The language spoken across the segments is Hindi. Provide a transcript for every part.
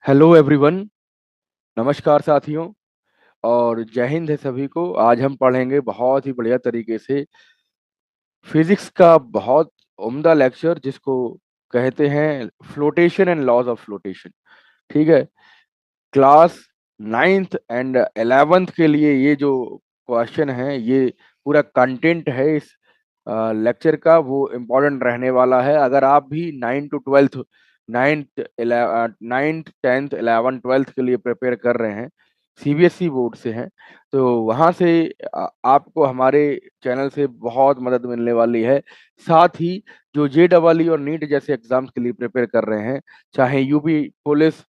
Hello everyone. नमस्कार साथियों। और जय हिंद है सभी को। आज हम पढ़ेंगे बहुत ही बढ़िया तरीके से फिजिक्स का बहुत उम्दा लेक्चर, जिसको कहते हैं flotation and laws of flotation. ठीक है। क्लास नाइन्थ एंड 11th के लिए ये जो क्वेश्चन है, ये पूरा कंटेंट है इस लेक्चर का, वो इम्पोर्टेंट रहने वाला है। अगर आप भी 9 to 12 ninth 10th 11th 12th के लिए प्रिपेयर कर रहे हैं, सीबीएसई बोर्ड से हैं, तो वहाँ से आपको हमारे चैनल से बहुत मदद मिलने वाली है। साथ ही जो जेईई और नीट जैसे एग्जाम्स के लिए प्रिपेयर कर रहे हैं, चाहे यूपी पुलिस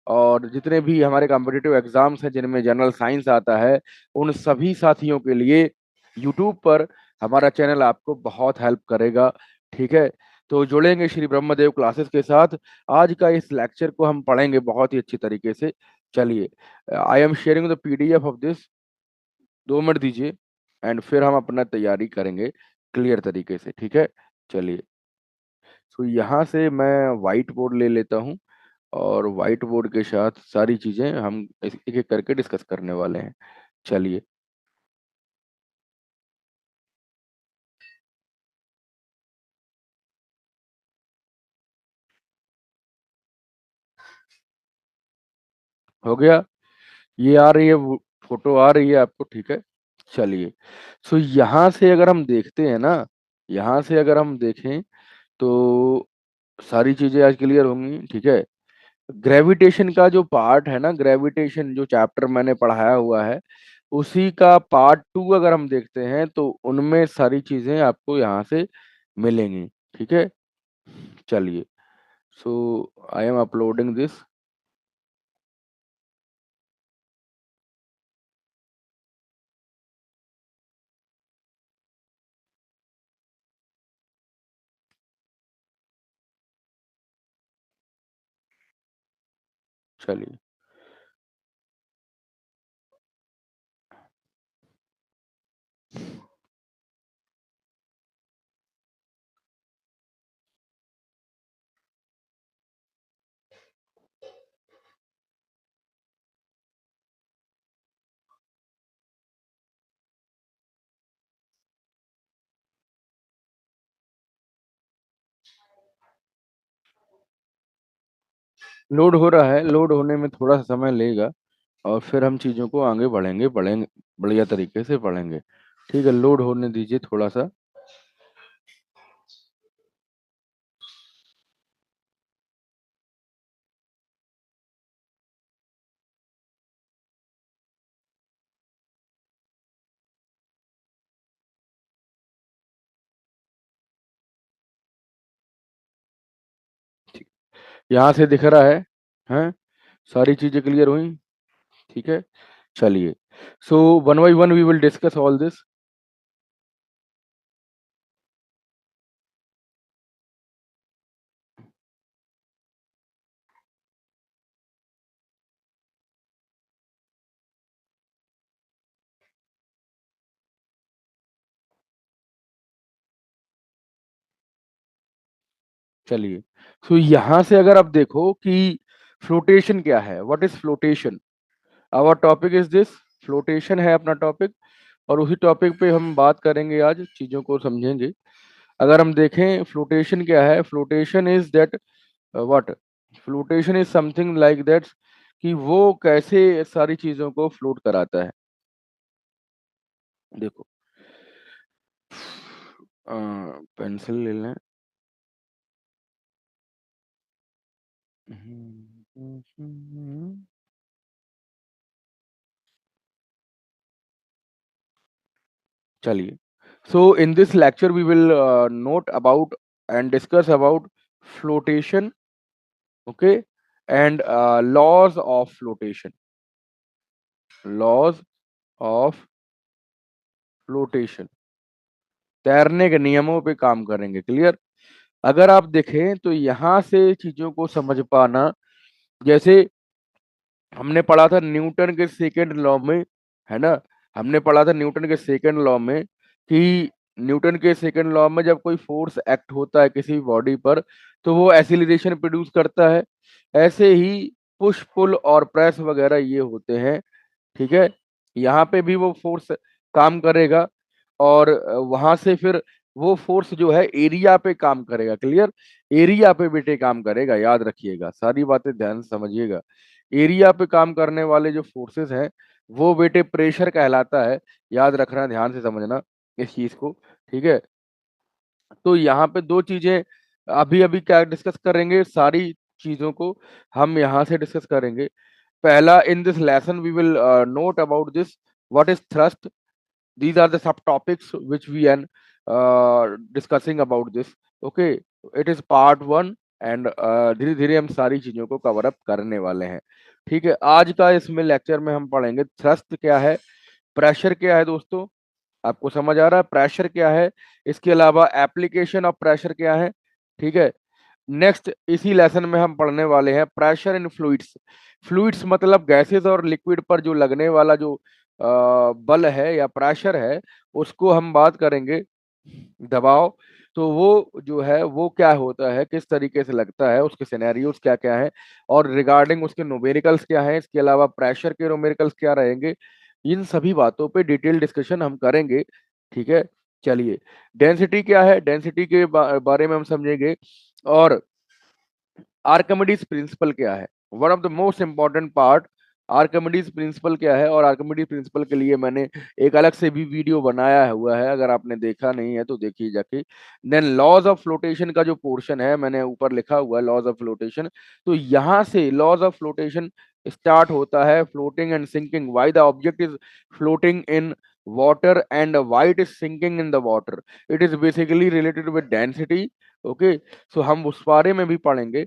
और जितने भी हमारे कॉम्पिटिटिव एग्जाम्स हैं जिनमें जनरल साइंस आता है, उन सभी साथियों के लिए यूट्यूब पर हमारा चैनल आपको बहुत हेल्प करेगा। ठीक है। तो जुड़ेंगे श्री ब्रह्मदेव क्लासेस के साथ। आज का इस लेक्चर को हम पढ़ेंगे बहुत ही अच्छी तरीके से। चलिए, I am sharing the PDF of this. 2 minute दीजिए एंड फिर हम अपना तैयारी करेंगे क्लियर तरीके से। ठीक है। चलिए, तो यहाँ से मैं वाइट बोर्ड ले लेता हूँ और व्हाइट बोर्ड के साथ सारी चीजें हम एक एक करके डिस्कस करने वाले हैं। चलिए, हो गया। ये आ रही है, फोटो आ रही है आपको? ठीक है। चलिए, सो यहाँ से अगर हम देखते हैं ना, यहाँ से अगर हम देखें तो सारी चीजें आज क्लियर होंगी। ठीक है। ग्रेविटेशन का जो पार्ट है ना, ग्रेविटेशन जो चैप्टर मैंने पढ़ाया हुआ है, उसी का पार्ट 2 अगर हम देखते हैं तो उनमें सारी चीजें आपको यहाँ से मिलेंगी। ठीक है। चलिए, सो आई एम अपलोडिंग दिस। चलिए, लोड हो रहा है। लोड होने में थोड़ा सा समय लेगा और फिर हम चीज़ों को आगे बढ़ेंगे बढ़ेंगे बढ़िया तरीके से पढ़ेंगे। ठीक है, लोड होने दीजिए थोड़ा सा। ठीक, यहाँ से दिख रहा है। हैं, सारी चीज़ें क्लियर हुई? ठीक है। चलिए, so one by one we will discuss all this. चलिए, सो यहाँ से अगर आप देखो कि फ्लोटेशन क्या है, what is flotation. Our topic is this. Flotation है अपना टॉपिक, और उसी टॉपिक पे हम बात करेंगे, आज चीज़ों को समझेंगे। अगर हम देखें फ्लोटेशन क्या है, flotation is that what, flotation is something like that, कि वो कैसे सारी चीज़ों को फ्लोट कराता है। देखो, पेंसिल ले लें। चलिए, so in this lecture we will note about and discuss about flotation, okay, and laws of flotation, laws of flotation, तैरने के नियमों पे काम करेंगे। क्लियर। अगर आप देखें तो यहाँ से चीजों को समझ पाना, जैसे हमने पढ़ा था न्यूटन के सेकेंड लॉ में, है ना, हमने पढ़ा था न्यूटन के सेकेंड लॉ में कि न्यूटन के सेकेंड लॉ में जब कोई फोर्स एक्ट होता है किसी बॉडी पर, तो वो एक्सीलरेशन प्रोड्यूस करता है। ऐसे ही पुश पुल और प्रेस वगैरह ये होते हैं, ठीक है। यहाँ पे भी वो फोर्स काम करेगा, और वहां से फिर वो फोर्स जो है एरिया पे काम करेगा। क्लियर? एरिया पे बेटे काम करेगा, याद रखिएगा, सारी बातें ध्यान से समझिएगा। एरिया पे काम करने वाले जो फोर्सेस हैं वो बेटे प्रेशर कहलाता है। याद रखना, ध्यान से समझना इस चीज को, ठीक है। तो यहाँ पे दो चीजें अभी अभी क्या डिस्कस करेंगे, सारी चीजों को हम यहाँ से डिस्कस करेंगे। पहला, in this lesson we will note about this, what is thrust. These are the subtopics which we are discussing about this. Okay, it is part one, and धीरे धीरे हम सारी चीजों को कवर अप करने वाले हैं, ठीक है। आज का इसमें लेक्चर में हम पढ़ेंगे थ्रस्ट क्या है, प्रेशर क्या है दोस्तों, आपको समझ आ रहा है प्रेशर क्या है, इसके अलावा एप्लीकेशन ऑफ प्रेशर क्या है, ठीक है। नेक्स्ट इसी लेसन में हम पढ़ने वाले हैं प्रेशर इन फ्लूइड्स। फ्लूइड्स मतलब गैसेस और लिक्विड पर जो लगने वाला जो बल है या प्रेशर है, उसको हम बात करेंगे दबाव। तो वो जो है वो क्या होता है, किस तरीके से लगता है, उसके सिनेरियोस क्या क्या है, और रिगार्डिंग उसके न्यूमेरिकल्स क्या है, इसके अलावा प्रेशर के न्यूमेरिकल्स क्या रहेंगे, इन सभी बातों पे डिटेल डिस्कशन हम करेंगे, ठीक है। चलिए, डेंसिटी क्या है, डेंसिटी के बारे में हम समझेंगे। और आर्किमिडीज प्रिंसिपल क्या है, one of the most important part. Archimedes principal क्या है, और आर्किमिडीज प्रिंसिपल के लिए मैंने एक अलग से भी वीडियो बनाया हुआ है, अगर आपने देखा नहीं है तो देखिए जाके। देन लॉज ऑफ फ्लोटेशन का जो पोर्शन है, मैंने ऊपर लिखा हुआ है लॉज ऑफ फ्लोटेशन। तो यहाँ से लॉज ऑफ फ्लोटेशन स्टार्ट होता है, floating and sinking, why the object is floating in water and why it is sinking in the water, it is basically related with density. Okay, so हम उस बारे में भी पढ़ेंगे।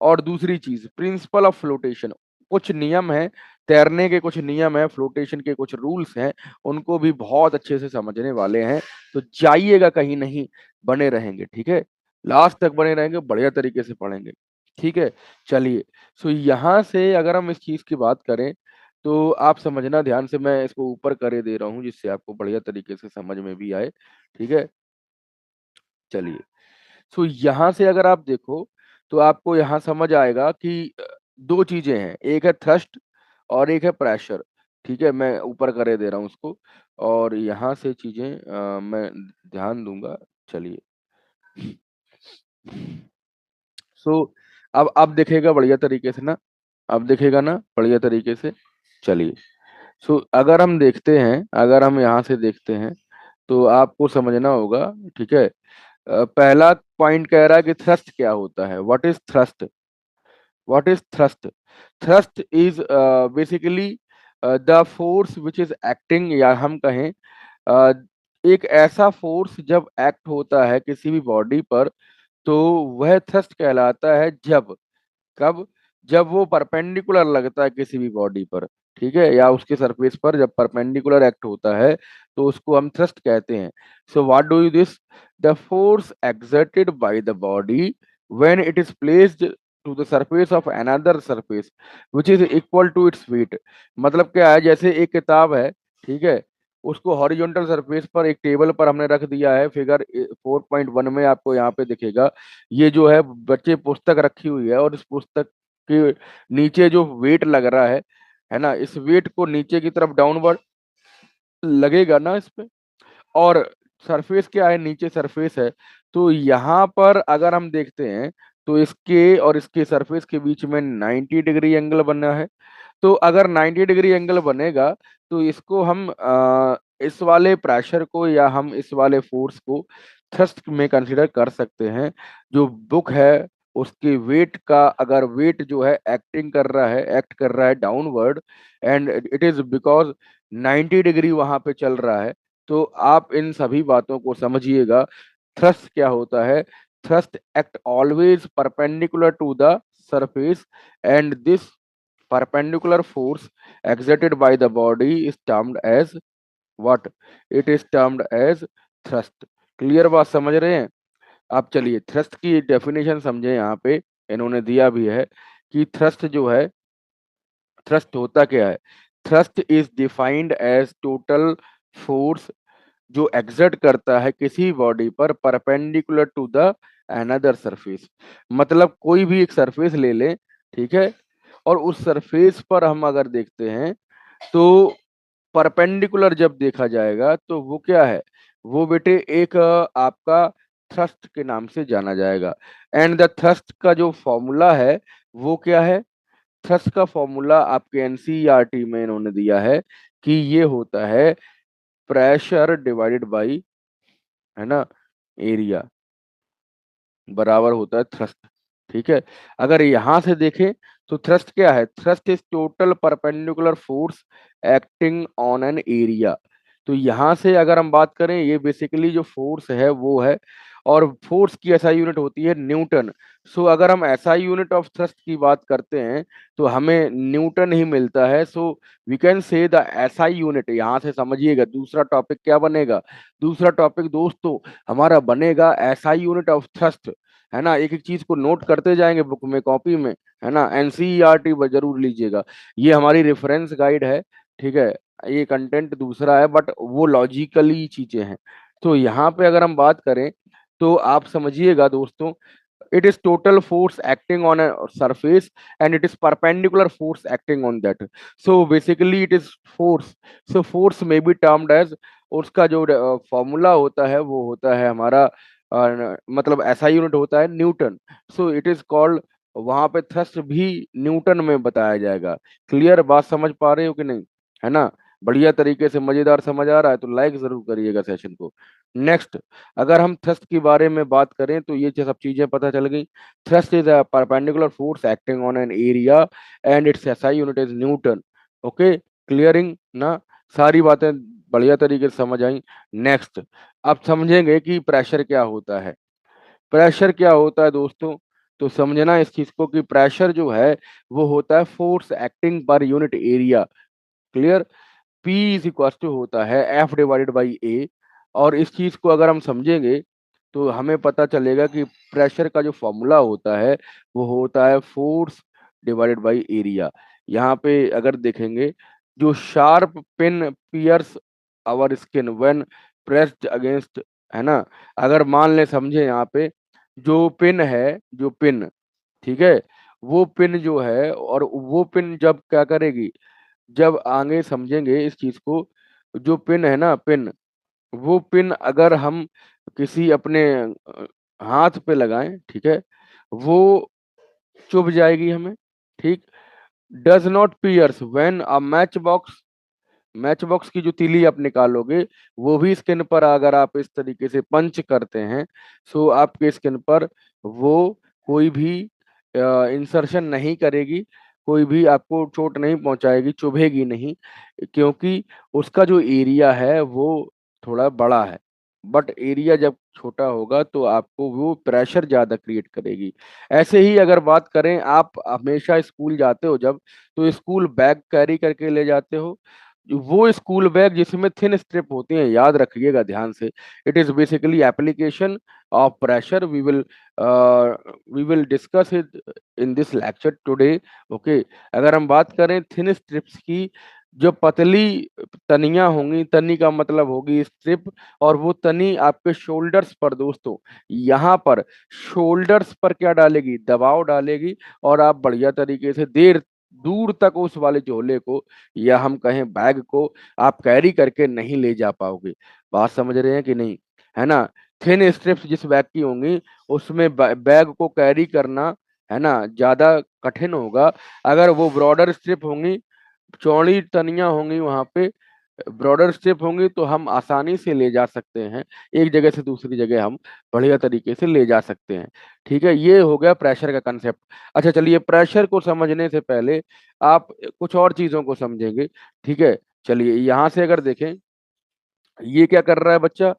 और दूसरी चीज, प्रिंसिपल ऑफ फ्लोटेशन, कुछ नियम है तैरने के, कुछ नियम है फ्लोटेशन के, कुछ रूल्स हैं, उनको भी बहुत अच्छे से समझने वाले हैं। तो जाइएगा कहीं नहीं, बने रहेंगे, ठीक है, लास्ट तक बने रहेंगे, बढ़िया तरीके से पढ़ेंगे, ठीक है। चलिए, सो यहाँ से अगर हम इस चीज की बात करें तो आप समझना ध्यान से, मैं इसको ऊपर करे दे रहा हूँ जिससे आपको बढ़िया तरीके से समझ में भी आए, ठीक है। चलिए, सो यहाँ से अगर आप देखो तो आपको यहाँ समझ आएगा कि दो चीजें हैं, एक है थ्रस्ट और एक है प्रेशर, ठीक है। मैं ऊपर करे दे रहा हूँ उसको, और यहाँ से चीजें मैं ध्यान दूंगा। चलिए, सो अब दिखेगा बढ़िया तरीके से ना, अब दिखेगा ना बढ़िया तरीके से। चलिए, सो अगर हम देखते हैं, अगर हम यहाँ से देखते हैं तो आपको समझना होगा, ठीक है। पहला पॉइंट कह रहा है कि थ्रस्ट क्या होता है, what is thrust. what is thrust? Thrust is basically the force which is acting, या हम कहें uh, एक ऐसा फोर्स जब एक्ट होता है किसी भी बॉडी पर, तो वह थ्रस्ट कहलाता है। जब, कब, जब वो परपेंडिकुलर लगता है किसी भी बॉडी पर, ठीक है, या उसके सरफेस पर जब परपेंडिकुलर एक्ट होता है तो उसको हम थ्रस्ट कहते हैं। So what do you this, the force exerted by the body when it is placed to the surface of another surface which is equal to its weight. मतलब क्या है, जैसे एक किताब है, ठीक है, उसको हॉरिजॉन्टल सरफेस पर एक टेबल पर हमने रख दिया है, फिगर 4.1 में आपको यहाँ पे दिखेगा। ये जो है बच्चे पुस्तक रखी हुई है, और इस पुस्तक के नीचे जो वेट लग रहा है ना, इस वेट को नीचे की तरफ डाउनवर्ड लगेगा ना इस पे। और सरफेस क्या है, नीचे सरफेस है। तो यहाँ पर अगर हम देखते हैं तो इसके और इसके सरफेस के बीच में 90 डिग्री एंगल बना है। तो अगर 90 डिग्री एंगल बनेगा तो इसको हम इस वाले प्रेशर को या हम इस वाले फोर्स को थ्रस्ट में कंसीडर कर सकते हैं। जो बुक है उसके वेट का, अगर वेट जो है एक्टिंग कर रहा है, एक्ट कर रहा है downward, and it is because 90 degree वहां पे चल रहा है। तो आप इन सभी बातों को समझिएगा। थ्रस्ट क्या होता है, thrust act always perpendicular to the surface, and this perpendicular force exerted by the body is termed as what, it is termed as thrust। Clear बात समझ रहे हैं आप? चलिए, थ्रस्ट की डेफिनेशन समझे, यहाँ पे इन्होंने दिया भी है कि थ्रस्ट जो है, थ्रस्ट होता क्या है। Thrust is defined as total force जो एग्जर्ट करता है किसी बॉडी पर perpendicular to the another surface. मतलब कोई भी एक सरफेस ले लें, ठीक है, और उस सरफेस पर हम अगर देखते हैं तो परपेंडिकुलर जब देखा जाएगा तो वो क्या है, वो बेटे एक आपका थ्रस्ट के नाम से जाना जाएगा। एंड द थ्रस्ट का जो फॉर्मूला है वो क्या है, थ्रस्ट का फॉर्मूला आपके एनसीईआरटी में इन्होंने दिया है कि ये होता है प्रेशर डिवाइडेड बाई, है ना, एरिया, बराबर होता है थ्रस्ट। ठीक है, अगर यहां से देखें तो थ्रस्ट क्या है, thrust is total perpendicular force acting on an area. तो यहां से अगर हम बात करें, ये बेसिकली जो फोर्स है वो है, और फोर्स की एसआई यूनिट होती है न्यूटन। सो अगर हम एसआई यूनिट ऑफ थ्रस्ट की बात करते हैं तो हमें न्यूटन ही मिलता है। So we can say the SI unit, यहां से समझिएगा दूसरा टॉपिक क्या बनेगा, दूसरा टॉपिक दोस्तों हमारा बनेगा एसआई यूनिट ऑफ थ्रस्ट, है ना। एक एक चीज को नोट करते जाएंगे बुक में, कॉपी में, है ना। एनसीईआरटी जरूर लीजिएगा, ये हमारी रेफरेंस गाइड है। ठीक है, ये कंटेंट दूसरा है बट वो लॉजिकली चीजें हैं। तो यहाँ पे अगर हम बात करें तो आप समझिएगा दोस्तों, it is total force acting on a surface and it is perpendicular force acting on that. So basically it is force, so force may be termed as, उसका जो फॉर्मूला होता है वो होता है हमारा मतलब ऐसा यूनिट होता है Newton. So it is called, वहां पे थ्रस्ट भी न्यूटन में बताया जाएगा। क्लियर बात समझ पा रहे हो कि नहीं, है ना। बढ़िया तरीके से मजेदार समझ आ रहा है तो लाइक जरूर करिएगा सेशन को। नेक्स्ट, अगर हम थ्रस्ट के बारे में बात करें तो ये सब चीजें पता चल गई। Thrust is a perpendicular force acting on an area and it's SI unit is Newton. Okay, clearing ना, सारी बातें बढ़िया तरीके से समझ आई। नेक्स्ट, अब समझेंगे कि प्रेशर क्या होता है। प्रेशर क्या होता है दोस्तों, तो समझना इस चीज को कि प्रेशर जो है वो होता है force acting per unit area. Clear, P is equal to होता है F डिवाइडेड बाई ए। और इस चीज को अगर हम समझेंगे तो हमें पता चलेगा कि प्रेशर का जो फॉर्मूला होता है वो होता है फोर्स डिवाइडेड बाई एरिया। यहाँ पे अगर देखेंगे, जो sharp pin pierce our skin when pressed against, है ना। अगर मान ले समझे यहाँ पे, जो पिन है, जो पिन, ठीक है, वो पिन जो है, और वो पिन जब क्या करेगी, जब आगे समझेंगे इस चीज को, जो पिन है ना, पिन, वो पिन अगर हम किसी अपने हाथ पे लगाएं, ठीक है, वो चुभ जाएगी हमें। ठीक, does not pierce when a match box, match box की जो तीली आप निकालोगे वो भी स्किन पर अगर आप इस तरीके से पंच करते हैं, सो आपके स्किन पर वो कोई भी इंसर्शन नहीं करेगी, कोई भी आपको चोट नहीं पहुंचाएगी, चुभेगी नहीं, क्योंकि उसका जो एरिया है वो थोड़ा बड़ा है। बट एरिया जब छोटा होगा तो आपको वो प्रेशर ज्यादा क्रिएट करेगी। ऐसे ही अगर बात करें, आप हमेशा स्कूल जाते हो जब, तो स्कूल बैग कैरी करके ले जाते हो, वो स्कूल बैग जिसमें थिन स्ट्रिप होती है, याद रखिएगा ध्यान से। It is basically application of pressure, we will discuss it in this lecture today. Okay, अगर हम बात करें थिन स्ट्रिप्स की, जो पतली तनियां होंगी, तनी का मतलब होगी स्ट्रिप, और वो तनी आपके शोल्डर्स पर दोस्तों, यहाँ पर शोल्डर्स पर क्या डालेगी, दबाव डालेगी, और आप बढ़िया तरीके से देर दूर तक उस वाले झोले को, या हम कहें बैग को, आप कैरी करके नहीं ले जा पाओगे। बात समझ रहे हैं कि नहीं, है ना। थिन स्ट्रिप्स जिस बैग की होंगी उसमें बैग को कैरी करना, है ना, ज्यादा कठिन होगा। अगर वो ब्रॉडर स्ट्रिप होंगी, चौड़ी तनियां होंगी, वहां पे ब्रॉडर स्ट्रिप होंगी, तो हम आसानी से ले जा सकते हैं, एक जगह से दूसरी जगह हम बढ़िया तरीके से ले जा सकते हैं। ठीक है, ये हो गया प्रेशर का कंसेप्ट। अच्छा चलिए, प्रेशर को समझने से पहले आप कुछ और चीजों को समझेंगे। ठीक है, चलिए यहाँ से अगर देखें, ये क्या कर रहा है बच्चा,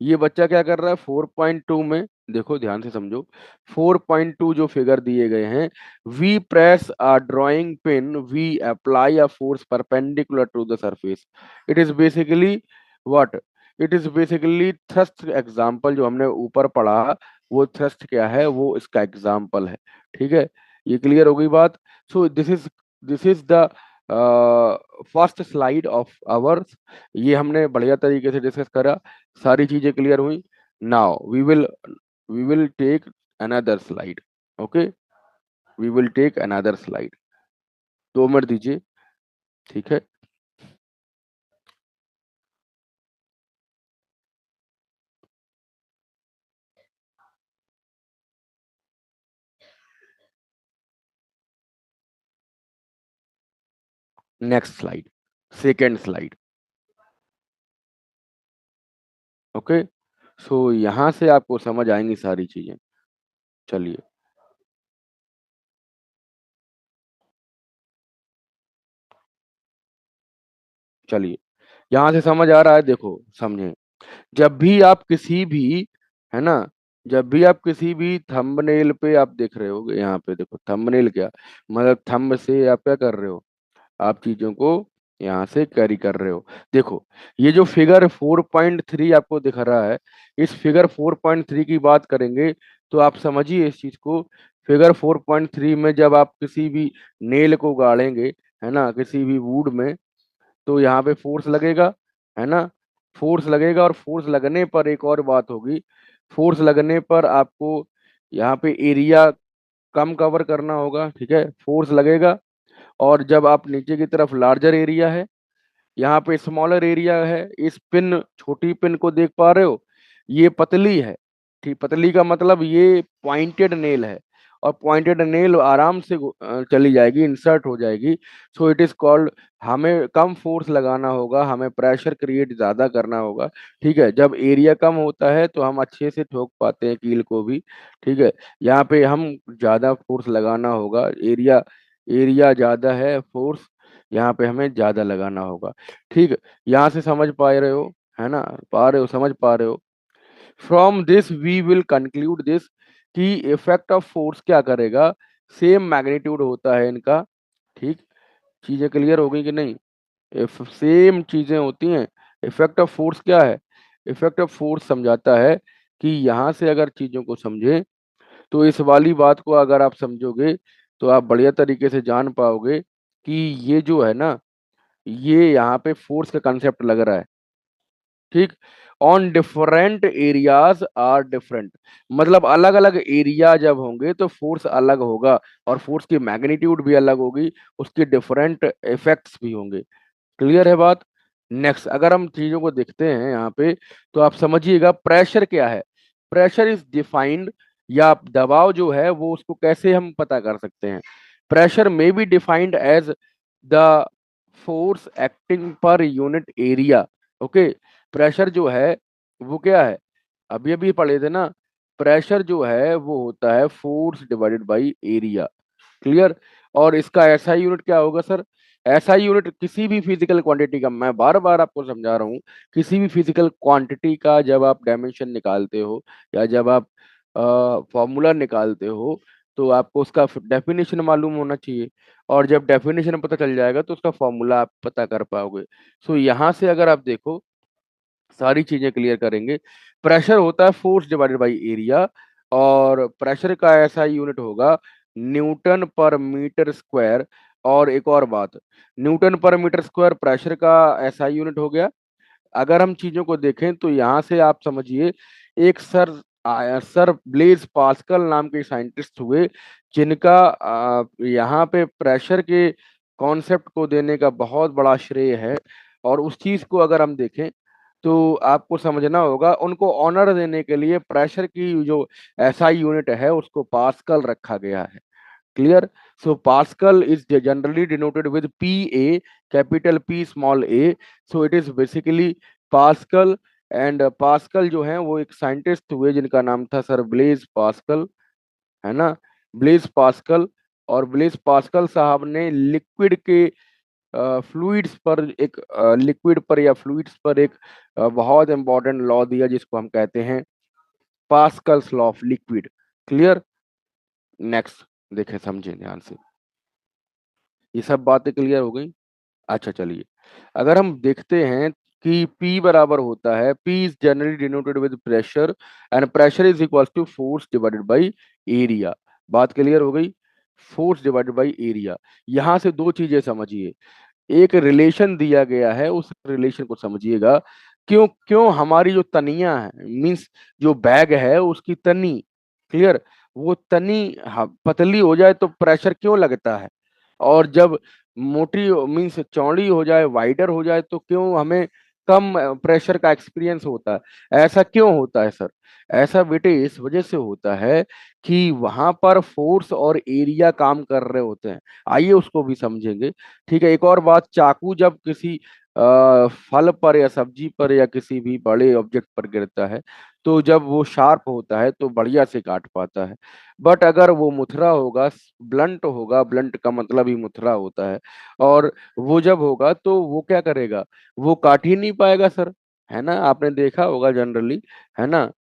ये बच्चा क्या कर रहा है 4.2 में, देखो ध्यान से समझो। 4.2 जो फिगर दिए गए हैं, we press a drawing pin, we apply a force perpendicular to the surface. It is basically what, it is basically thrust example, जो हमने ऊपर पढ़ा वो थ्रस्ट क्या है, वो इसका एग्जांपल है। ठीक है, ये क्लियर हो गई बात। So this is the first slide of hours, ये हमने बढ़िया तरीके से डिस्कस करा, सारी चीजें क्लियर हुई। Now we will take another slide. Okay, we will take another slide. 2 minute दीजिए। ठीक है। Next slide, second slide. Okay. So यहाँ से आपको समझ आएंगी सारी चीजें। चलिए। चलिए, यहाँ से समझ आ रहा है, देखो समझे। जब भी आप किसी भी, है ना, जब भी आप किसी भी थंबनेल पे आप देख रहे हो, यहाँ पे देखो थंबनेल क्या मतलब, थंब से आप क्या कर रहे हो, आप चीजों को यहाँ से कैरी कर रहे हो। देखो, ये जो फिगर 4.3 आपको दिख रहा है, इस फिगर 4.3 की बात करेंगे तो आप समझिए इस चीज को। फिगर 4.3 में जब आप किसी भी नेल को गाड़ेंगे, है ना, किसी भी वुड में, तो यहाँ पे फोर्स लगेगा, है ना, फोर्स लगेगा। और फोर्स लगने पर एक और बात होगी, फोर्स लगने पर आपको यहाँ पे एरिया कम कवर करना होगा, ठीक है, फोर्स लगेगा। और जब आप नीचे की तरफ लार्जर एरिया है, यहाँ पे स्मॉलर एरिया है, इस पिन, छोटी पिन को देख पा रहे हो, ये पतली है। ठीक, पतली का मतलब ये पॉइंटेड नेल है, और पॉइंटेड नेल आराम से चली जाएगी, इंसर्ट हो जाएगी। सो इट इज कॉल्ड, हमें कम फोर्स लगाना होगा, हमें प्रेशर क्रिएट ज्यादा करना होगा। ठीक है, जब एरिया कम होता है तो हम अच्छे से ठोक पाते हैं कील को भी। ठीक है, यहाँ पे हम ज्यादा फोर्स लगाना होगा, एरिया एरिया ज्यादा है, फोर्स यहाँ पे हमें ज्यादा लगाना होगा। ठीक है, यहाँ से समझ पा रहे हो, है ना, पा रहे हो, समझ पा रहे हो। From this we will conclude this, कि इफेक्ट ऑफ फोर्स क्या करेगा, सेम मैग्नीट्यूड होता है इनका। ठीक, चीजें क्लियर हो गई कि नहीं, इफ सेम चीजें होती हैं। इफेक्ट ऑफ फोर्स क्या है, इफेक्ट ऑफ फोर्स समझाता है कि यहाँ से अगर चीजों को समझे, तो इस वाली बात को अगर आप समझोगे तो आप बढ़िया तरीके से जान पाओगे कि ये जो है ना, ये यहाँ पे फोर्स का कंसेप्ट लग रहा है। ठीक, on different areas are different, मतलब अलग अलग एरिया जब होंगे तो फोर्स अलग होगा, और फोर्स की मैग्नीट्यूड भी अलग होगी, उसके डिफरेंट इफेक्ट्स भी होंगे। क्लियर है बात। नेक्स्ट, अगर हम चीजों को देखते हैं यहाँ पे, तो आप समझिएगा प्रेशर क्या है। प्रेशर इज डिफाइंड, या दबाव जो है वो, उसको कैसे हम पता कर सकते हैं। प्रेशर में be defined as the force acting per unit area. Okay, pressure जो है वो क्या है, अभी अभी पढ़े थे ना, प्रेशर जो है वो होता है force divided by area. Clear. और इसका एसआई यूनिट क्या होगा सर, एसआई यूनिट किसी भी फिजिकल क्वांटिटी का, मैं बार बार आपको समझा रहा हूँ, किसी भी फिजिकल क्वांटिटी का जब आप डायमेंशन निकालते हो, या जब आप फॉर्मूला निकालते हो, तो आपको उसका डेफिनेशन मालूम होना चाहिए। और जब डेफिनेशन पता चल जाएगा तो उसका फॉर्मूला आप पता कर पाओगे। सो यहाँ से अगर आप देखो, सारी चीजें क्लियर करेंगे। प्रेशर होता है फोर्स डिवाइडेड बाय एरिया, और प्रेशर का ऐसा यूनिट होगा न्यूटन पर मीटर स्क्वायर। और एक और बात, न्यूटन पर मीटर स्क्वायर प्रेशर का ऐसा यूनिट हो गया। अगर हम चीजों को देखें तो यहाँ से आप समझिए, एक सर ब्लेज पास्कल नाम के साइंटिस्ट हुए, जिनका यहाँ पे प्रेशर के कॉन्सेप्ट को देने का बहुत बड़ा श्रेय है। और उस चीज को अगर हम देखें तो आपको समझना होगा, उनको ऑनर देने के लिए प्रेशर की जो एसआई यूनिट है उसको पास्कल रखा गया है। Clear. So pascal is generally denoted with P A, capital P small A. So it is basically pascal. And pascal जो है वो एक साइंटिस्ट हुए जिनका नाम था सर ब्लेज पास्कल, है ना, ब्लेज पास्कल। और ब्लेज पास्कल साहब ने लिक्विड के फ्लूइड्स पर एक लिक्विड पर या फ्लूइड्स पर एक बहुत इंपॉर्टेंट लॉ दिया, जिसको हम कहते हैं Pascal's law of liquid. Clear. Next, देखें समझें ध्यान से, ये सब बातें क्लियर हो गई। अच्छा चलिए, अगर हम देखते हैं कि P बराबर होता है, P is generally denoted with pressure, and pressure is equal to force divided by area. बात क्लियर हो गई, फोर्स डिवाइडेड बाई एरिया। यहाँ से दो चीजें समझिए, एक रिलेशन दिया गया है, उस रिलेशन को समझिएगा। क्यों क्यों हमारी जो तनियां है, मीन्स जो बैग है उसकी तनी, क्लियर, वो तनी पतली हो जाए तो प्रेशर क्यों लगता है, और जब मोटी मीन्स चौड़ी हो जाए, वाइडर हो जाए, तो क्यों हमें कम प्रेशर का एक्सपीरियंस होता है? ऐसा क्यों होता है सर? ऐसा बेटे इस वजह से होता है कि वहां पर फोर्स और एरिया काम कर रहे होते हैं। आइए उसको भी समझेंगे। ठीक है, एक और बात, चाकू जब किसी फल पर या सब्जी पर या किसी भी बड़े ऑब्जेक्ट पर गिरता है, तो जब वो शार्प होता है तो बढ़िया से काट पाता है। बट अगर वो मुथरा होगा, ब्लंट होगा, ब्लंट का मतलब ही मुथरा होता है, और वो जब होगा तो वो क्या करेगा? वो काट ही नहीं पाएगा सर। है ना, आपने देखा होगा जनरली। है ना,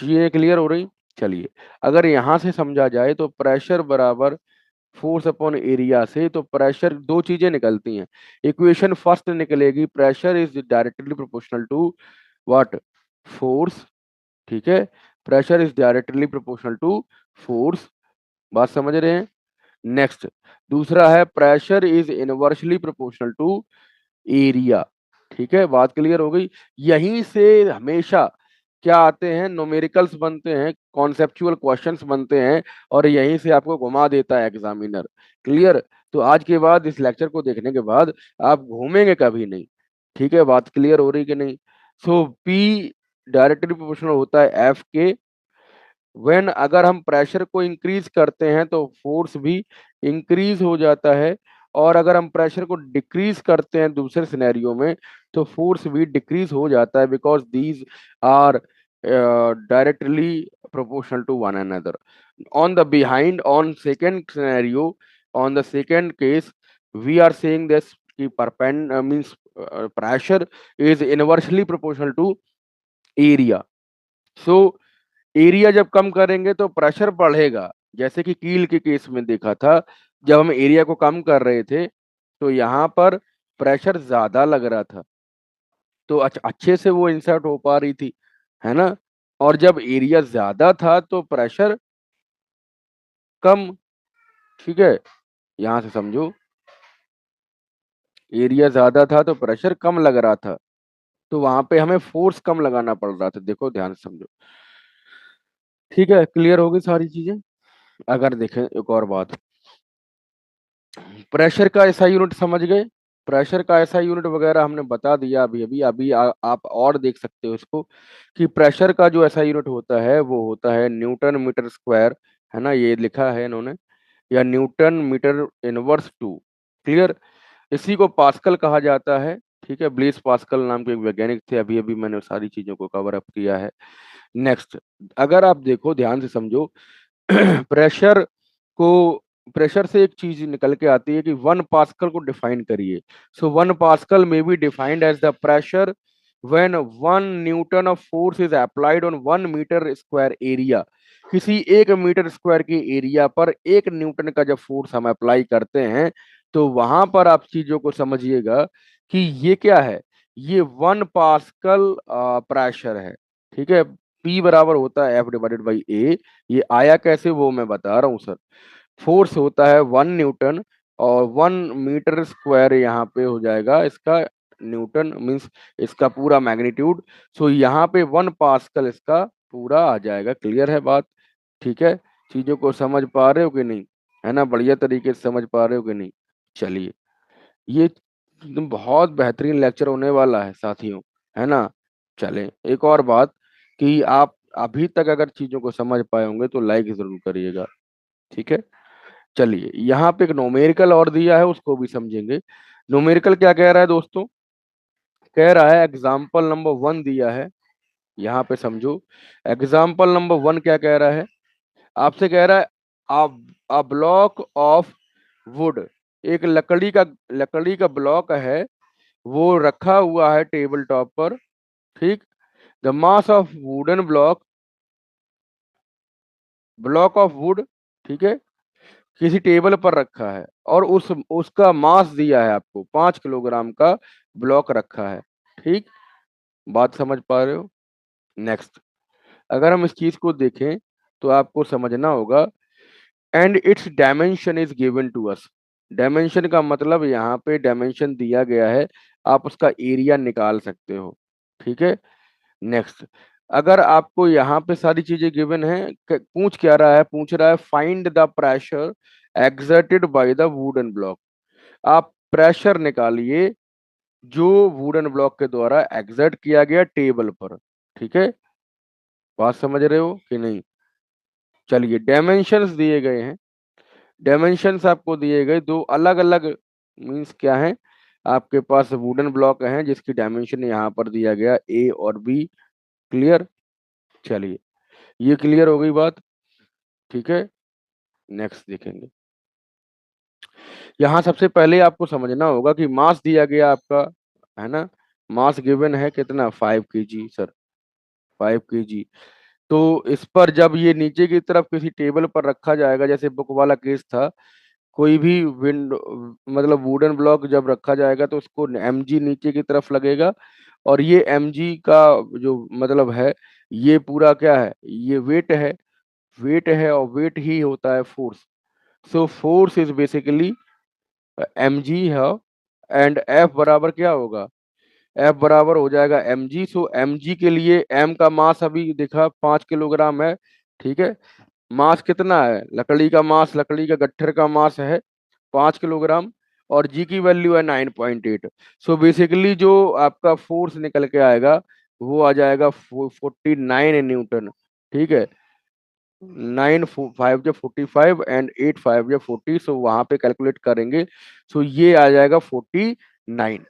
चीजें क्लियर हो रही? चलिए, अगर यहाँ से समझा जाए तो प्रेशर बराबर फोर्स अपॉन एरिया से, तो प्रेशर दो चीजें निकलती हैं। इक्वेशन फर्स्ट निकलेगी, pressure is directly proportional to what? Force. ठीक है, pressure is directly proportional to force. बात समझ रहे हैं? नेक्स्ट, दूसरा है pressure is inversely proportional to area. ठीक है, बात क्लियर हो गई? यहीं से हमेशा क्या आते हैं? न्यूमेरिकल्स बनते हैं, कॉन्सेप्चुअल क्वेश्चंस बनते हैं, और यहीं से आपको घुमा देता है एग्जामिनर। क्लियर? तो आज के बाद इस लेक्चर को देखने के बाद आप घूमेंगे कभी नहीं। ठीक है, बात क्लियर हो रही कि नहीं? सो पी डायरेक्टली प्रोपोर्शनल होता है एफ के। व्हेन अगर हम प्रेशर को इंक्रीज करते हैं तो फोर्स भी इंक्रीज हो जाता है, और अगर हम प्रेशर को डिक्रीज करते हैं दूसरे सिनेरियो में, तो फोर्स भी डिक्रीज हो जाता है, because these are directly proportional to one another. On the behind, on second scenario, on the second case, we are saying this कि means pressure is inversely proportional to area. So area जब कम करेंगे तो प्रेशर बढ़ेगा, जैसे कि कील के केस में देखा था। जब हम एरिया को कम कर रहे थे तो यहाँ पर प्रेशर ज्यादा लग रहा था, तो अच्छे से वो इंसर्ट हो पा रही थी। है ना? और जब एरिया ज्यादा था तो प्रेशर कम। ठीक है, यहाँ से समझो, एरिया ज्यादा था तो प्रेशर कम लग रहा था, तो वहां पे हमें फोर्स कम लगाना पड़ रहा था। देखो ध्यान से समझो। ठीक है, क्लियर होगी सारी चीजें? अगर देखें एक और बात, प्रेशर का ऐसा यूनिट समझ गए? प्रेशर का ऐसा यूनिट वगैरह हमने बता दिया अभी अभी अभी आप और देख सकते हो इसको, कि प्रेशर का जो ऐसा यूनिट होता है वो होता है न्यूटन मीटर स्क्वायर। है ना, ये लिखा है इन्होंने, या Newton metre inverse two. Clear? इसी को पास्कल कहा जाता है। ठीक है, ब्लेस पास्कल नाम के एक वैज्ञानिक थे, अभी अभी मैंने सारी चीजों को कवर अप किया है। नेक्स्ट, अगर आप देखो ध्यान से समझो, प्रेशर को, प्रेशर से एक चीज निकल के आती है कि 1 पास्कल को डिफाइन करिए। सो 1 पास्कल में be defined as the pressure when 1 Newton of force is applied on 1 metre square area. किसी 1 मीटर स्क्वायर के एरिया पर 1 न्यूटन का जब फोर्स हम अप्लाई करते हैं, तो वहां पर आप चीजों को समझिएगा कि ये क्या है? ये 1 पास्कल प्रेशर है। ठीक है, पी बराबर होता है एफ डिवाइडेड बाई ए। ये आया कैसे वो मैं बता रहा हूँ सर। फोर्स होता है 1 न्यूटन, और 1 मीटर स्क्वायर यहाँ पे हो जाएगा इसका न्यूटन, मीन्स इसका पूरा मैग्नीट्यूड। सो यहाँ पे 1 पास्कल इसका पूरा आ जाएगा। क्लियर है बात? ठीक है, चीजों को समझ पा रहे हो कि नहीं? है ना, बढ़िया तरीके से समझ पा रहे हो कि नहीं? चलिए, ये एकदम बहुत बेहतरीन लेक्चर होने वाला है साथियों। है ना? चलें, एक और बात, कि आप अभी तक अगर चीजों को समझ पाए होंगे तो लाइक जरूर करिएगा। ठीक है, चलिए, यहाँ पे एक नोमेरिकल और दिया है, उसको भी समझेंगे। नोमेरिकल क्या कह रहा है दोस्तों? कह रहा है एग्जाम्पल नंबर 1 दिया है, यहाँ पे समझो। एग्जाम्पल नंबर 1 क्या कह रहा है? आपसे कह रहा है अ ब्लॉक ऑफ वुड, एक लकड़ी का ब्लॉक है, वो रखा हुआ है टेबल टॉप पर। ठीक, the mass of wooden block of would, ठीक है, किसी टेबल पर रखा है, और उस उसका मास दिया है आपको, 5 किलोग्राम का ब्लॉक रखा है। ठीक, बात समझ पा रहे हो? नेक्स्ट, अगर हम इस चीज को देखें तो आपको समझना होगा, and its dimension is given to us. Dimension का मतलब यहाँ पे डायमेंशन दिया गया है, आप उसका एरिया निकाल सकते हो। ठीक है, नेक्स्ट, अगर आपको यहाँ पे सारी चीजें गिवन है, पूछ क्या रहा है? पूछ रहा है find the pressure exerted by the wooden block. आप प्रेशर निकालिए जो वुडन ब्लॉक के द्वारा एग्जर्ट किया गया टेबल पर। ठीक है, बात समझ रहे हो कि नहीं? चलिए, डायमेंशंस दिए गए हैं। डायमेंशंस आपको दिए गए दो अलग अलग, मीन्स क्या है, आपके पास वुडन ब्लॉक है जिसकी डायमेंशन यहाँ पर दिया गया ए और बी। क्लियर? चलिए, ये क्लियर हो गई बात। ठीक है, नेक्स्ट देखेंगे। यहाँ सबसे पहले आपको समझना होगा कि मास दिया गया आपका, है ना? मास गिवन है कितना, 5 kg सर, 5 kg। तो इस पर जब ये नीचे की तरफ किसी टेबल पर रखा जाएगा, जैसे बुक वाला केस था, कोई भी विंड मतलब वुडन ब्लॉक जब रखा जाएगा तो उसको mg नीचे की तरफ लगेगा, और ये mg का जो मतलब है, ये पूरा क्या है, ये वेट है। वेट है और वेट ही होता है force. So force is basically mg है। एंड F बराबर क्या होगा, F बराबर हो जाएगा mg। सो mg के लिए m का मास अभी देखा 5 किलोग्राम है। ठीक है, मास कितना है, लकड़ी का मास, लकड़ी का गट्ठर का मास है 5 किलोग्राम, और जी की वैल्यू है 9.8। सो बेसिकली जो आपका फोर्स निकल के आएगा वो आ जाएगा 49 न्यूटन। ठीक है, 9 5 जो 45 एंड 8 5 जो 40, सो वहां पे कैलकुलेट करेंगे। सो ये आ जाएगा 49।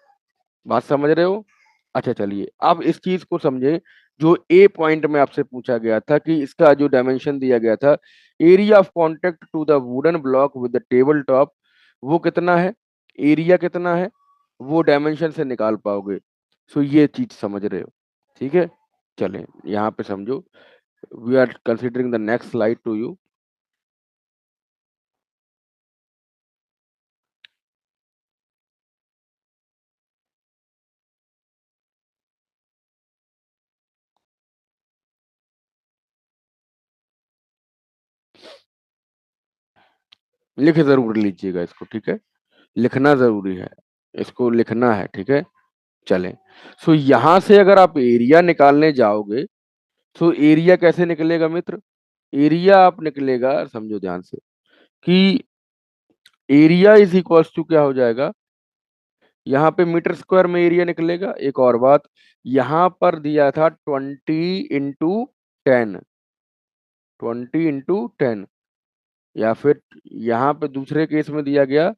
बात समझ रहे हो? अच्छा, चलिए अब इस चीज को समझे। जो ए पॉइंट में आपसे पूछा गया था कि इसका जो डायमेंशन दिया गया था, area of contact to the wooden block with the table top, वो कितना है, एरिया कितना है, वो डायमेंशन से निकाल पाओगे। सो ये चीज समझ रहे हो? ठीक है, चलें यहाँ पे समझो। We are considering the next slide to you. लिख जरूर लीजिएगा इसको, ठीक है, लिखना जरूरी है, इसको लिखना है। ठीक है, चलें। सो यहां से अगर आप एरिया निकालने जाओगे, तो एरिया कैसे निकलेगा मित्र? एरिया आप निकलेगा, समझो ध्यान से, कि एरिया इज इक्वल्स टू क्या हो जाएगा, यहाँ पे मीटर स्क्वायर में एरिया निकलेगा। एक और बात, यहाँ पर दिया था 20 × 10, 20 × 10, या फिर यहाँ पे दूसरे केस में दिया गया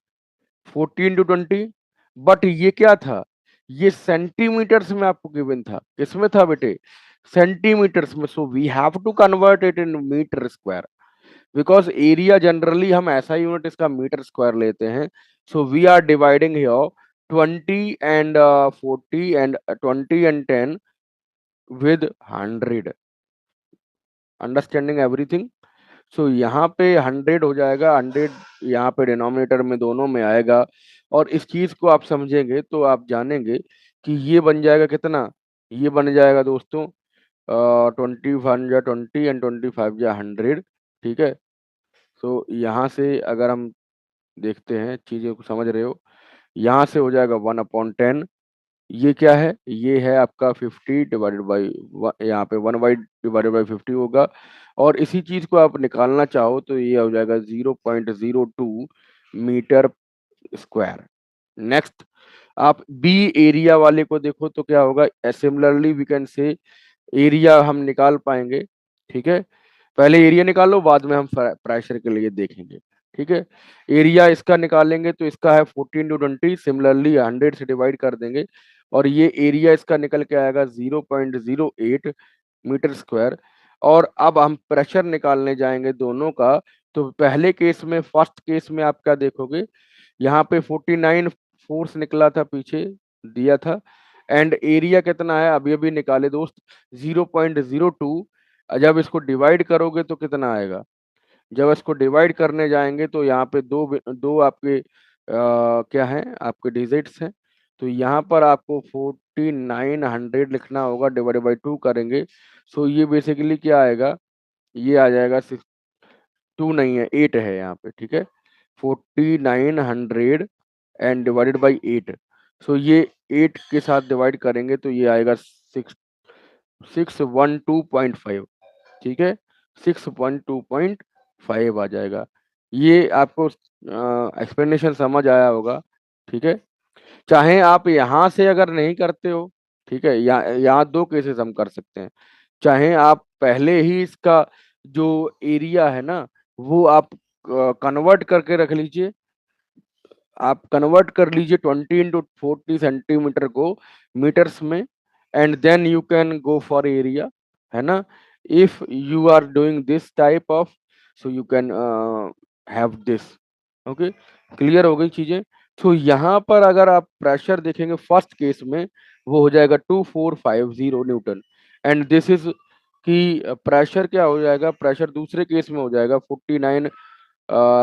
40 × 20। बट ये क्या था, ये सेंटीमीटर्स में आपको गिवन था। किसमें था बेटे, सेंटीमीटर्स में। So we have to convert it in metre square, because area generally हम ऐसा यूनिट इसका मीटर स्क्वायर लेते हैं। So we are dividing here 20 and 40 and 20 and 10 with 100। Understanding everything? So यहाँ पे 100 हो जाएगा, 100 यहाँ पे डिनोमिनेटर में दोनों में आएगा। और इस चीज को आप समझेंगे तो आप जानेंगे कि ये बन जाएगा कितना, ये बन जाएगा दोस्तों 21 × 20 एंड 25 × 100। ठीक है, सो यहाँ से अगर हम देखते हैं, चीजें को समझ रहे हो, यहाँ से हो जाएगा 1/10। ये क्या है, ये है आपका 50 डिवाइडेड बाई, यहाँ पे 1/50 होगा। और इसी चीज को आप निकालना चाहो तो ये हो जाएगा 0.02 मीटर स्क्वायर। नेक्स्ट, आप बी एरिया वाले को देखो तो क्या होगा, similarly we can say area हम निकाल पाएंगे। ठीक है, पहले एरिया निकालो, बाद में हम प्रेशर के लिए देखेंगे। ठीक है, एरिया इसका निकालेंगे तो इसका है 14 × 20, सिमिलरली 100 से डिवाइड कर देंगे, और ये एरिया इसका निकल के आएगा 0.08 मीटर स्क्वायर। और अब हम प्रेशर निकालने जाएंगे दोनों का। तो पहले केस में, फर्स्ट केस में आप क्या देखोगे, यहाँ पे 49 फोर्स निकला था, पीछे दिया था। एंड एरिया कितना है, अभी अभी निकाले दोस्त, 0.02। जब इसको डिवाइड करोगे तो कितना आएगा, जब इसको डिवाइड करने जाएंगे तो यहाँ पे दो दो आपके क्या है, आपके डिजिट्स हैं। तो यहाँ पर आपको 4900 लिखना होगा, डिवाइड बाई 2 करेंगे। सो ये बेसिकली क्या आएगा, ये आ जाएगा 2 नहीं है, 8 है यहाँ पे। ठीक है, 4900 एंड डिवाइडेड बाई 8। सो ये 8 के साथ डिवाइड करेंगे तो ये आएगा 612.5। ठीक है, 612.5 आ जाएगा। ये आपको एक्सप्लेनेशन समझ आया होगा। ठीक है। चाहे आप यहाँ से अगर नहीं करते हो, ठीक है, यहाँ दो केसेस हम कर सकते हैं। चाहे आप पहले ही इसका जो एरिया है ना, वो आप कन्वर्ट करके रख लीजिए। आप कन्वर्ट कर लीजिए 20 into 40 सेंटीमीटर को मीटर्स में, and then you can go for area, है ना। If you are doing this type of, so you can have this. Okay, clear हो गई चीजें। तो यहाँ पर अगर आप प्रेशर देखेंगे फर्स्ट केस में, वो हो जाएगा 2450 न्यूटन, एंड दिस इज कि प्रेशर क्या हो जाएगा, प्रेशर दूसरे केस में हो जाएगा 49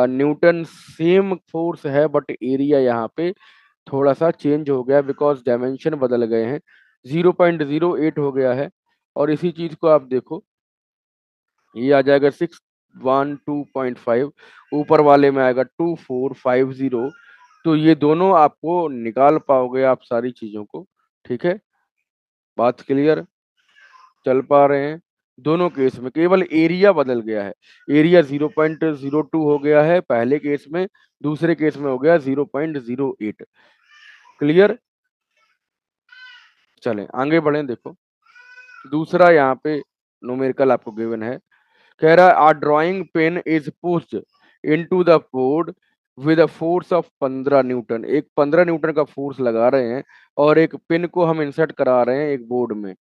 न्यूटन। सेम फोर्स है बट एरिया यहाँ पे थोड़ा सा चेंज हो गया बिकॉज डायमेंशन बदल गए हैं, 0.08 हो गया है। और इसी चीज को आप देखो, ये आ जाएगा 612.5, ऊपर वाले में आएगा 2450। तो ये दोनों आपको निकाल पाओगे आप सारी चीजों को, ठीक है। बात क्लियर, चल पा रहे हैं। दोनों केस में केवल एरिया बदल गया है, एरिया 0.02 हो गया है पहले केस में, दूसरे केस में हो गया 0.08। क्लियर, चलें आगे बढ़ें। देखो दूसरा यहाँ पे न्यूमेरिकल आपको गिवन है, कह रहा है a drawing pen is pushed into the board with a force of 15 newton. एक 15 न्यूटन का फोर्स लगा रहे हैं और एक पिन को हम इंसर्ट करा रहे हैं एक बोर्ड में।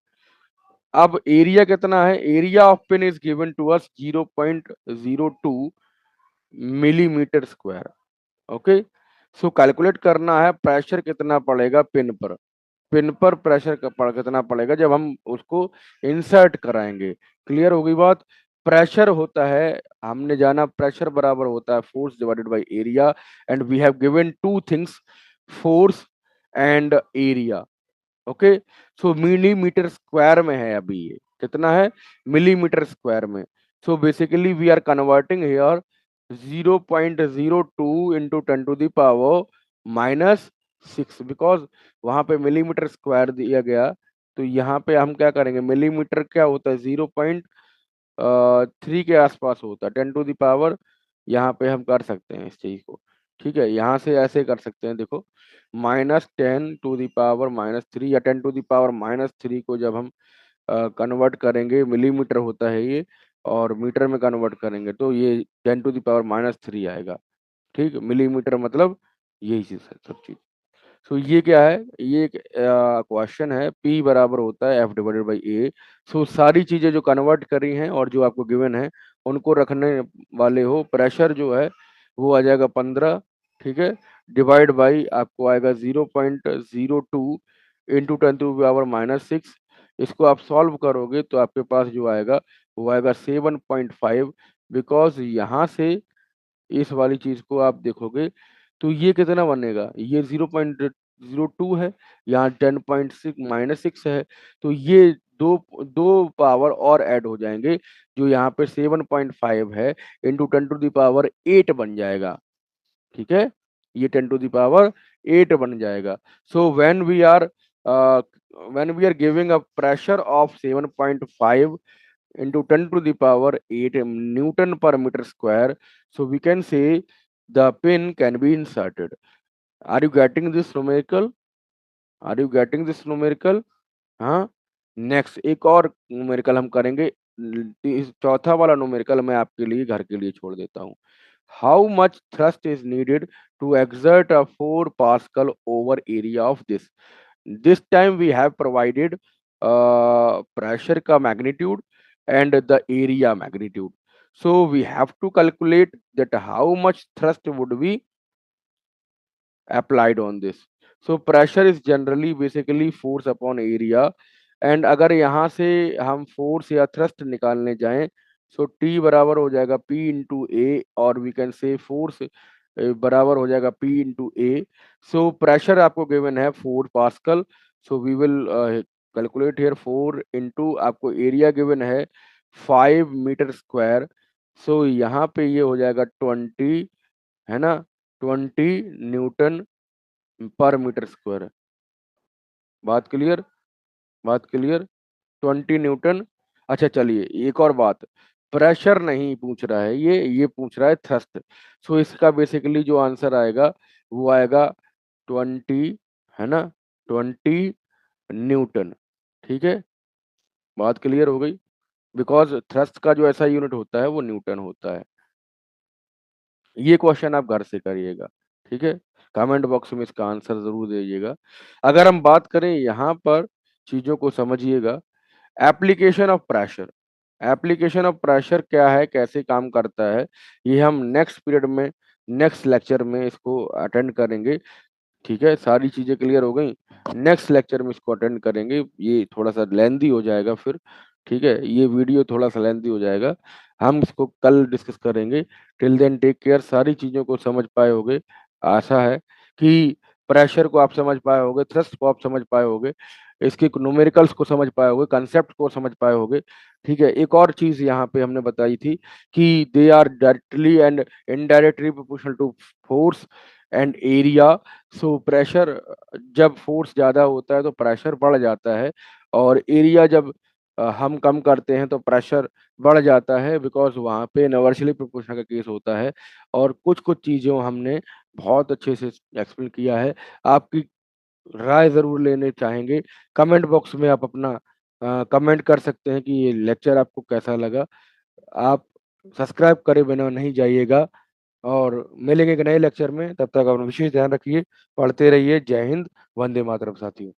अब एरिया कितना है, area of pin is given to us 0.02 millimetre square. Okay, so calculate करना है प्रेशर कितना पड़ेगा पिन पर, पिन पर प्रेशर कितना पड़ेगा जब हम उसको इंसर्ट कराएंगे। क्लियर हो गई बात। प्रेशर होता है, हमने जाना प्रेशर बराबर होता है force divided by area, and we have given two things, force and area. Okay, so millimetre square में है अभी, ये कितना है, मिलीमीटर स्क्वायर में। So basically we are converting here 0.02 into 10 to the power -6, because वहां पे मिलीमीटर स्क्वायर दिया गया। तो यहाँ पे हम क्या करेंगे, मिलीमीटर क्या होता है, 0.3 के आसपास होता है, 10 to the पावर। यहाँ पे हम कर सकते हैं इस चीज को, ठीक है, यहाँ से ऐसे कर सकते हैं। देखो -10 to the पावर -3 या 10 to the पावर -3 को जब हम कन्वर्ट करेंगे, मिलीमीटर होता है ये, और मीटर में कन्वर्ट करेंगे तो ये 10 to the पावर -3 आएगा। ठीक, मिलीमीटर मतलब यही चीज है, सब चीज। सो ये क्या है, ये एक क्वेश्चन है, P बराबर होता है F डिवाइडेड बाई ए। सो सारी चीजें जो कन्वर्ट करी हैं और जो आपको गिवन है उनको रखने वाले हो, प्रेशर जो है वो आ जाएगा 15, ठीक है, डिवाइड बाई आपको आएगा 0.02 इंटू 10 to the पावर -6। इसको आप सॉल्व करोगे तो आपके पास जो आएगा वो आएगा 7.5। बिकॉज यहाँ से इस वाली चीज को आप देखोगे तो ये कितना बनेगा, ये 0.02 है, यहाँ 10.6 -6 है। तो ये दो दो पावर और ऐड हो जाएंगे, जो यहाँ पे 7.5 है, इंटू 10 to the पावर 8 बन जाएगा। ठीक है, ये 10 to the पावर 8 बन जाएगा। So when we are giving a pressure of 7.5 into 10 to the power 8 Newton per meter square. So we can say the pin can be inserted. Are you getting this numerical? Are you getting this numerical? हाँ, नेक्स्ट एक और न्यूमेरिकल हम करेंगे। इस चौथा वाला न्यूमेरिकल मैं आपके लिए घर के लिए छोड़ देता हूँ। How much thrust is needed to exert a 4 Pascal over area of this? This time we have provided pressure का magnitude and the area magnitude. So we have to calculate that how much thrust would be applied on this. So pressure is generally basically force upon area, and अगर यहाँ से हम फोर्स या थ्रस्ट निकालने जाएं, सो T बराबर हो जाएगा P इंटू ए, और वी कैन से फोर्स बराबर हो जाएगा P into A. So pressure आपको गिवन है 4 pascal. So we will calculate here 4 into, आपको एरिया गिवन है 5 मीटर स्क्वायर। सो यहाँ पे ये हो जाएगा 20, है ना, 20 न्यूटन पर मीटर स्क्वायर। बात क्लियर, बात क्लियर, 20 न्यूटन। अच्छा चलिए एक और बात, प्रेशर नहीं पूछ रहा है ये पूछ रहा है थ्रस्ट। सो इसका बेसिकली जो आंसर आएगा वो आएगा 20, है ना, 20 न्यूटन। ठीक है, बात क्लियर हो गई। बिकॉज थ्रस्ट का जो ऐसा यूनिट होता है वो न्यूटन होता है। ये क्वेश्चन आप घर से करिएगा, ठीक है। कमेंट बॉक्स में इसका आंसर जरूर दीजिएगा। अगर हम बात करें यहाँ पर, चीजों को समझिएगा। Application of pressure, application of pressure क्या है, कैसे काम करता है, ये हम नेक्स्ट पीरियड में, नेक्स्ट लेक्चर में इसको अटेंड करेंगे। ठीक है, सारी चीजें क्लियर हो गई। नेक्स्ट लेक्चर में इसको अटेंड करेंगे, ये थोड़ा सा लेंदी हो जाएगा फिर। ठीक है, ये वीडियो थोड़ा सा लेंदी हो जाएगा, हम इसको कल डिस्कस करेंगे। Till then take care. सारी चीजों को समझ पाए होगे, आशा है कि प्रेशर को आप समझ पाए होगे, थ्रस्ट को आप समझ पाए होगे, इसके न्यूमेरिकल्स को समझ पाए होगे, कंसेप्ट को समझ पाए होगे। ठीक है, एक और चीज यहाँ पे हमने बताई थी कि they are directly and indirectly proportional to force and area. So pressure, जब फोर्स ज्यादा होता है तो प्रेशर बढ़ जाता है, और एरिया जब हम कम करते हैं तो प्रेशर बढ़ जाता है, बिकॉज वहाँ पे इनवर्सली प्रोपोर्शनल का केस होता है। और कुछ कुछ चीज़ों हमने बहुत अच्छे से एक्सप्लेन किया है। आपकी राय ज़रूर लेने चाहेंगे, कमेंट बॉक्स में आप अपना कमेंट कर सकते हैं कि ये लेक्चर आपको कैसा लगा। आप सब्सक्राइब करे बिना नहीं जाइएगा, और मिलेंगे एक नए लेक्चर में। तब तक अपना विशेष ध्यान रखिए, पढ़ते रहिए। जय हिंद, वंदे मातरम साथियों।